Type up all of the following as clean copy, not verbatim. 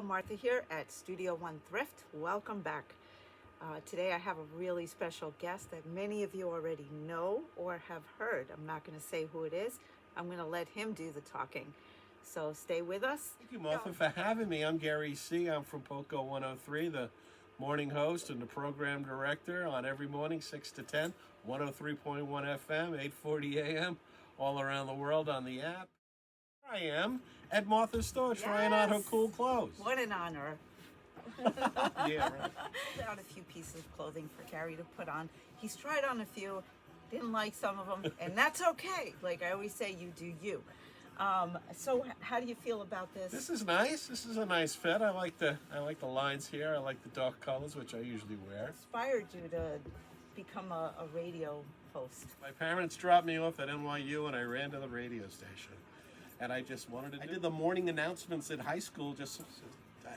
Hello, Martha here at Studio One Thrift. Welcome back. Today I have a really special guest that many of you already know or have heard. I'm not going to say who it is. I'm going to let him do the talking. So stay with us. Thank you, Martha, for having me. I'm Gary Cee. I'm from POCO103, the morning host and the program director on every morning, 6 to 10, 103.1 FM, 8:40 a.m., all around the world on the app. Here I am at Martha's store trying on her cool clothes. What an honor. Yeah, right. I found a few pieces of clothing for Gary to put on. He's tried on a few, didn't like some of them, and that's okay. Like I always say, you do you. So how do you feel about this? This is nice. This is a nice fit. I like the lines here. I like the dark colors, which I usually wear. Inspired you to become a radio host? My parents dropped me off at NYU, and I ran to the radio station. And I just wanted to. I did the morning announcements at high school.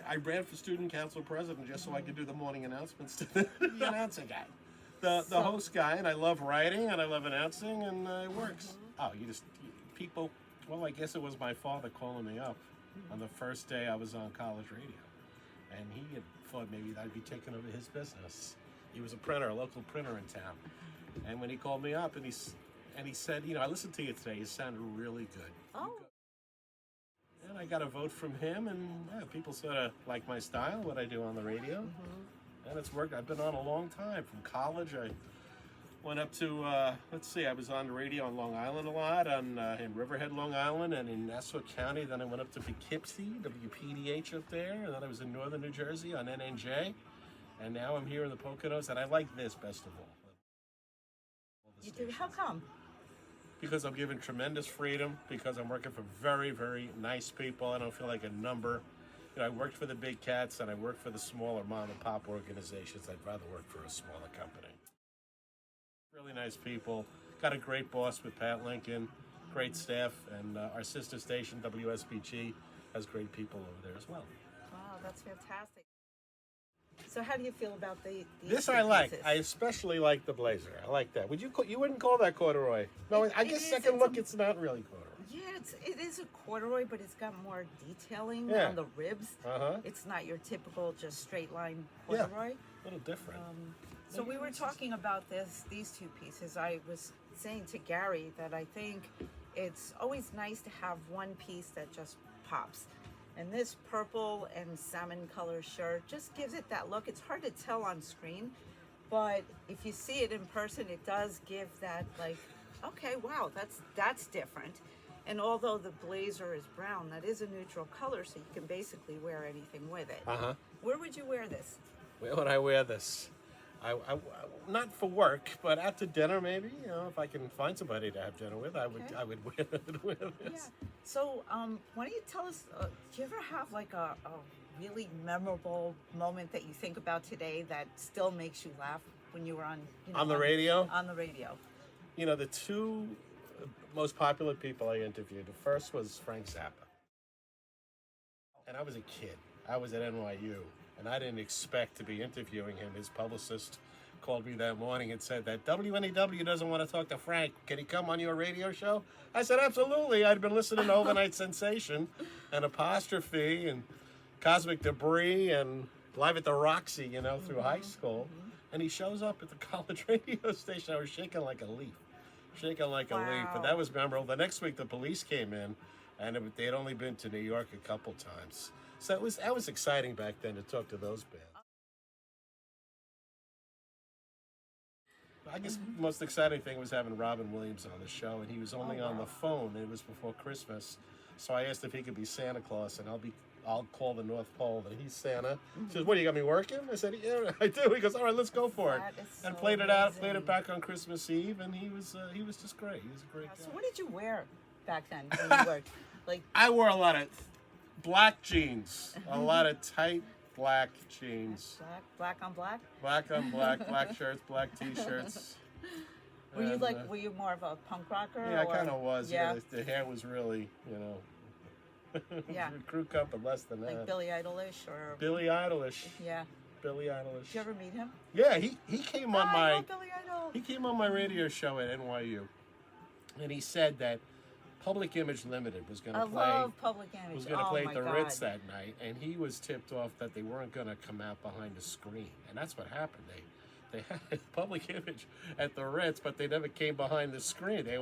I ran for student council president just so I could do the morning announcements to the announcing guy, the host guy. And I love writing and I love announcing, and it works. Oh, people. Well, I guess it was my father calling me up on the first day I was on college radio, and he had thought maybe I'd be taking over his business. He was a printer, a local printer in town, and when he called me up and he said, I listened to you today. You sounded really good. Oh. And I got a vote from him, and people sort of like my style, what I do on the radio, and it's worked. I've been on a long time. From college, I went up to, I was on the radio on Long Island a lot, in Riverhead, Long Island, and in Nassau County. Then I went up to Poughkeepsie, WPDH up there, and then I was in northern New Jersey on NNJ, and now I'm here in the Poconos, and I like this best of all. You do? How come? Because I'm given tremendous freedom, because I'm working for very, very nice people. I don't feel like a number. I worked for the big cats and I work for the smaller mom and pop organizations. I'd rather work for a smaller company. Really nice people. Got a great boss with Pat Lincoln, great staff, and our sister station, WSBG, has great people over there as well. Wow, that's fantastic. So how do you feel about these This two I like. pieces? I especially like the blazer. I like that. You wouldn't call that corduroy? No, I guess second look, it's not really corduroy. Yeah, it is a corduroy, but it's got more detailing Yeah. on the ribs. It's not your typical just straight line corduroy. A little different. So we were talking about these two pieces. I was saying to Gary that I think it's always nice to have one piece that just pops. And this purple and salmon color shirt just gives it that look. It's hard to tell on screen, but if you see it in person, it does give that like, okay, wow, that's different. And although the blazer is brown, that is a neutral color, so you can basically wear anything with it. Where would you wear this? Where would I wear this? I not for work, but out to dinner maybe. If I can find somebody to have dinner with, I would wear this. Yeah. So why don't you tell us? Do you ever have like a really memorable moment that you think about today that still makes you laugh when you were on the radio? On the radio. The two most popular people I interviewed. The first was Frank Zappa, and I was a kid. I was at NYU. And I didn't expect to be interviewing him. His publicist called me that morning and said that WNEW doesn't want to talk to Frank. Can he come on your radio show? I said, absolutely. I'd been listening to Overnight Sensation and Apostrophe and Cosmic Debris and Live at the Roxy, through high school. And he shows up at the college radio station. I was shaking like a leaf. But that was memorable. The next week, the police came in, and they had only been to New York a couple times. So that was exciting back then to talk to those bands. I guess the most exciting thing was having Robin Williams on the show, and he was only on the phone, and it was before Christmas. So I asked if he could be Santa Claus, and I'll call the North Pole, and he's Santa. He says, "What, you got me working?" I said, "Yeah, I do." He goes, "All right, let's go for it." And played it back on Christmas Eve, and he was just great. He was a great guy. So what did you wear back then when you worked? I wore a lot of black jeans, a lot of tight black jeans. Black on black? Black on black, black shirts, black t-shirts. Were you more of a punk rocker? Yeah, I kind of was. Yeah. The hair was really, yeah. crew cut, but less than that. Like Billy Idolish or? Billy Idolish. Yeah. Billy Idolish. Did you ever meet him? Yeah, he came on I love Billy Idol. He came on my radio show at NYU, and he said that Public Image Limited was going I to play. love Public Image. Was going to Oh play my at the God. Ritz that night, and he was tipped off that they weren't going to come out behind the screen, and that's what happened. They had Public Image at the Ritz, but they never came behind the screen. They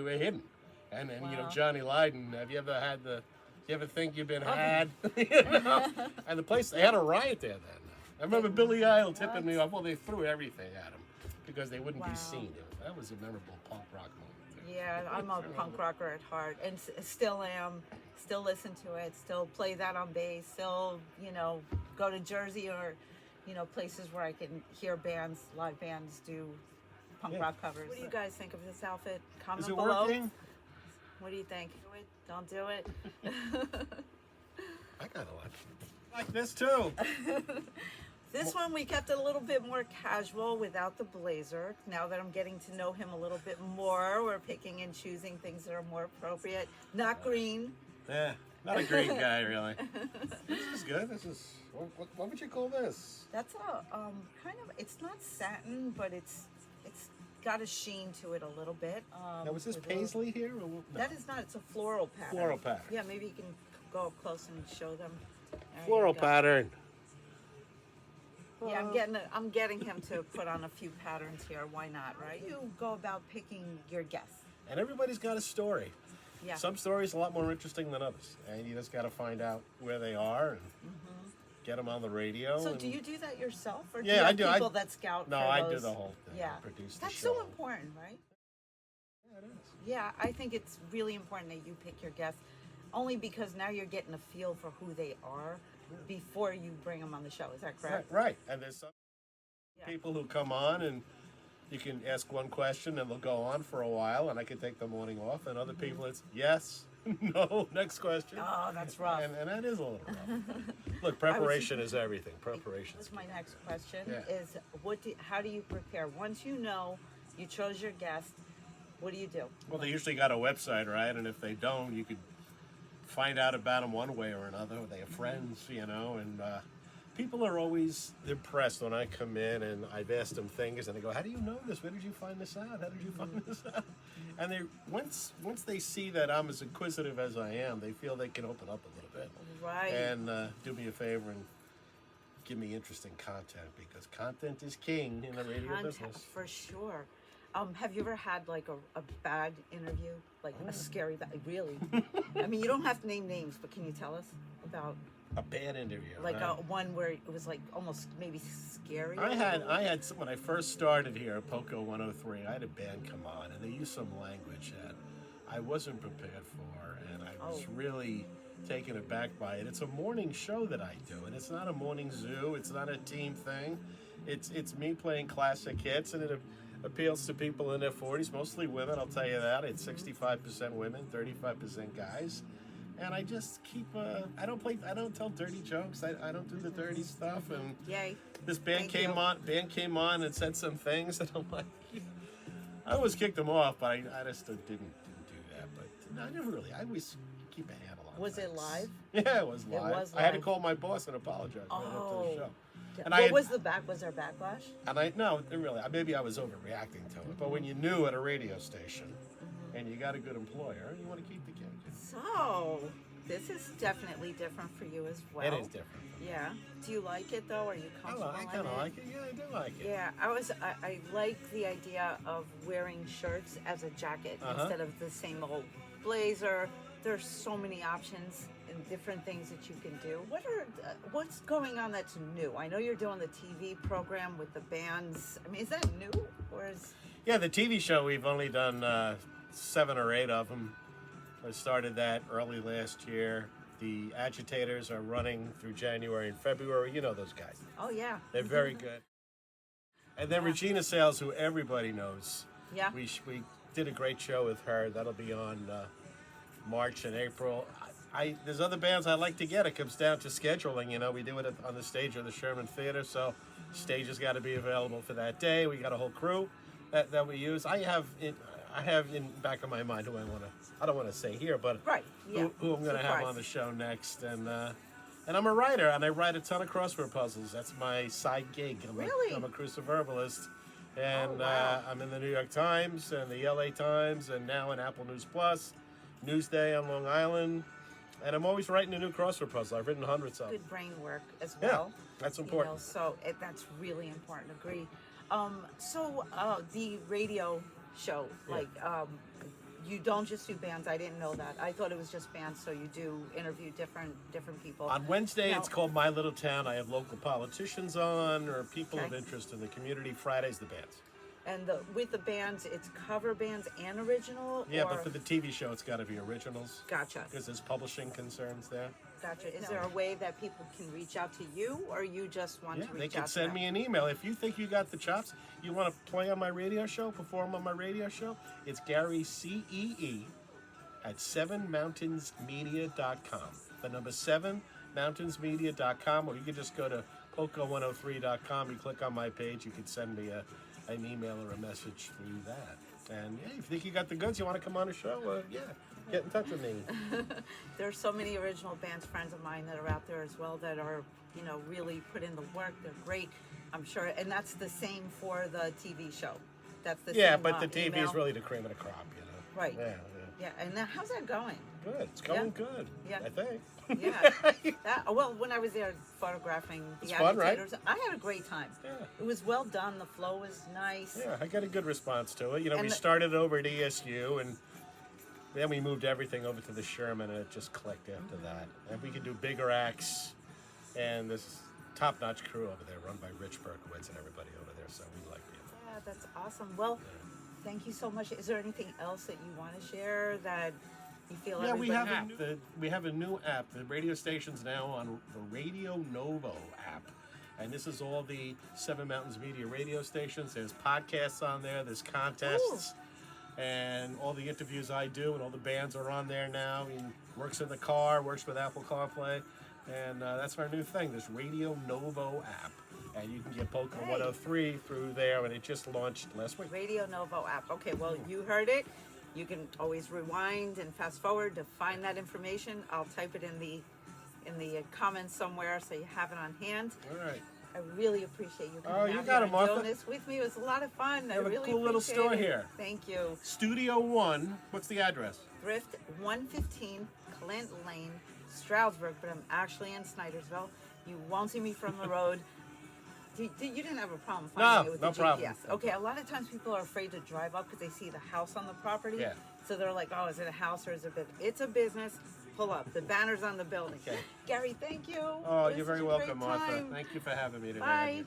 were hidden. And you know, Wow. Johnny Lydon, have you ever had the? You ever think you've been Oh. had? You know? And the place, they had a riot there that night. I remember Billy Idol tipping me off. Well, they threw everything at him because they wouldn't Wow. be seen. That was a memorable punk rock moment. Yeah, I'm a punk rocker at heart, and still am. Still listen to it. Still play that on bass. Still, you know, go to Jersey or, you know, places where I can hear bands, live bands do punk rock covers. What do you guys think of this outfit? Comment Is it below. working? What do you think? Do it? Don't do it. I kind of like this too. This one we kept it a little bit more casual without the blazer. Now that I'm getting to know him a little bit more, we're picking and choosing things that are more appropriate. Not green. Yeah, not a green guy really. This is good. This is what would you call this? That's a kind of, it's not satin, but it's got a sheen to it a little bit. Now was this with a little- paisley here? Or no? That is not. It's a floral pattern. Floral pattern. Yeah, maybe you can go up close and show them. There you Floral go. pattern. Yeah, I'm getting him to put on a few patterns here. Why not, right? You go about picking your guests. And everybody's got a story. Yeah. Some stories a lot more interesting than others, and you just got to find out where they are and get them on the radio. So and do you do that yourself, or do Yeah, you have I do. people that scout? No, for I those? do the whole thing. Yeah, I produce the that's show. so important, right? Yeah, it is. Yeah, I think it's really important that you pick your guests, only because now you're getting a feel for who they are before you bring them on the show. Is that correct? Right. And there's some Yeah. people who come on and you can ask one question and they'll go on for a while, and I can take the morning off. And other people, it's yes, no, next question. Oh, that's rough. And that is a little rough. Look, preparation is everything. Preparation is That's my next question. Yeah. Is how do you prepare once you know you chose your guest? What do you do? Well, they usually got a website, right? And if they don't, you could find out about them one way or another. They have friends, you know, and people are always impressed when I come in and I've asked them things, and they go, "How do you know this? Where did you find this out? How did you find this out?" And they once they see that I'm as inquisitive as I am, they feel they can open up a little bit, Right. and do me a favor and give me interesting content, because content is king in the radio Contact, business. for sure. Have you ever had like a bad interview, like a scary bad? Really? I mean, you don't have to name names, but can you tell us about A bad interview. like right? one where it was like almost maybe scary? I had when I first started here at POCO103, I had a band come on, and they used some language that I wasn't prepared for, and I was really taken aback by it. It's a morning show that I do, and it's not a morning zoo. It's not a team thing. It's me playing classic hits, and it appeals to people in their 40s, mostly women. I'll tell you that. It's 65% women, 35% guys. And I just keep, I don't tell dirty jokes. I don't do the dirty stuff. And Yay. this band Thank came on and said some things, and I'm like, I always kicked them off, but I just didn't do that. But no, I never really. I always keep a handle on Was things. it live? Yeah, it was live. was I had to live. call my boss and apologize right after the show. And What I had- was the back? Was there backlash? And no, really, maybe I was overreacting to it. But when you're new at a radio station and you got a good employer, you want to keep the gig. So this is definitely different for you as well. It is different. Yeah. Do you like it though? Are you comfortable? I kind of like it. Yeah, I do like it. Yeah, I like the idea of wearing shirts as a jacket instead of the same old blazer. There's so many options and different things that you can do. What's going on that's new? I know you're doing the TV program with the bands. I mean, is that new or is? Yeah, the TV show, we've only done 7 or 8 of them. I started that early last year. The Agitators are running through January and February. You know those guys. Oh yeah. They're very good. And then Regina Sales, who everybody knows. Yeah. We did a great show with her. That'll be on March and April. There's other bands I like to get. It comes down to scheduling. You know, we do it on the stage of the Sherman Theater, so stage has got to be available for that day. We got a whole crew that we use. I have in back of my mind who I don't want to say here, but Right. Yeah. who I'm going to have on the show next. And I'm a writer, and I write a ton of crossword puzzles. That's my side gig. Really? I'm a cruciverbalist. And wow. I'm in the New York Times and the LA Times and now in Apple News Plus. Newsday on Long Island. And I'm always writing a new crossword puzzle. I've written hundreds of them. Good brain work as Yeah, well. that's important. So that's really important. Agree. The radio show, you don't just do bands. I didn't know that. I thought it was just bands. So you do interview different people. On Wednesday, Now- it's called My Little Town. I have local politicians on or people of Okay. interest in the community. Friday's the bands. And with the bands, it's cover bands and original? Yeah, or... but for the TV show, it's got to be originals. Gotcha. Because there's publishing concerns there. Gotcha. Is there a way that people can reach out to you, or you just want Yeah, to they reach can out to send them? me an email. If you think you got the chops, you want to play on my radio show, perform on my radio show, it's Gary Cee at 7mountainsmedia.com. The number 7mountainsmedia.com, or you can just go to POCO103.com. You click on my page, you can send me an email or a message through that. And yeah, if you think you got the goods, you want to come on a show, get in touch with me. There are so many original bands, friends of mine, that are out there as well that are, really put in the work. They're great, I'm sure. And that's the same for the TV show. That's the Yeah, same, but the TV email. is really the cream of the crop, Right. Yeah. Yeah, and now how's that going? Good. It's going Yeah. good. Yeah. I think. Yeah. When I was there photographing the It's fun, right? agitators, I had a great time. Yeah. It was well done. The flow was nice. Yeah, I got a good response to it. And We started over at ESU, and then we moved everything over to the Sherman, and it just clicked after that. And we could do bigger acts, and this top-notch crew over there, run by Rich Berkowitz and everybody over there, so we like being there. Yeah, that's awesome. Well, thank you so much. Is there anything else that you want to share that you feel Yeah, we everybody... have a new app. The radio station's now on the Radio Novo app. And this is all the 7 Mountains Media radio stations. There's podcasts on there. There's contests. And all the interviews I do and all the bands are on there now. He works in the car, works with Apple CarPlay. And that's our new thing, this Radio Novo app. And you can get POCO103 through there. And it just launched last week. Radio Novo app. Okay, well, you heard it. You can always rewind and fast forward to find that information. I'll type it in the comments somewhere so you have it on hand. All right. I really appreciate you coming Oh, you out got here it, Martha. and doing this with me. It was a lot of fun. I have a really cool little appreciate store it. here. Thank you. Studio 1, what's the address? Thrift 115 Clint Lane, Stroudsburg, but I'm actually in Snydersville. You won't see me from the road. You didn't have a problem finding it with no the problem. GPS. Okay, a lot of times people are afraid to drive up because they see the house on the property. Yeah. So they're like, oh, is it a house or is it a business? It's a business. Pull up. The banner's on the building. Okay. Gary, thank you. Oh, It was you're very such a welcome, great Martha. time. Thank you for having me today. Bye.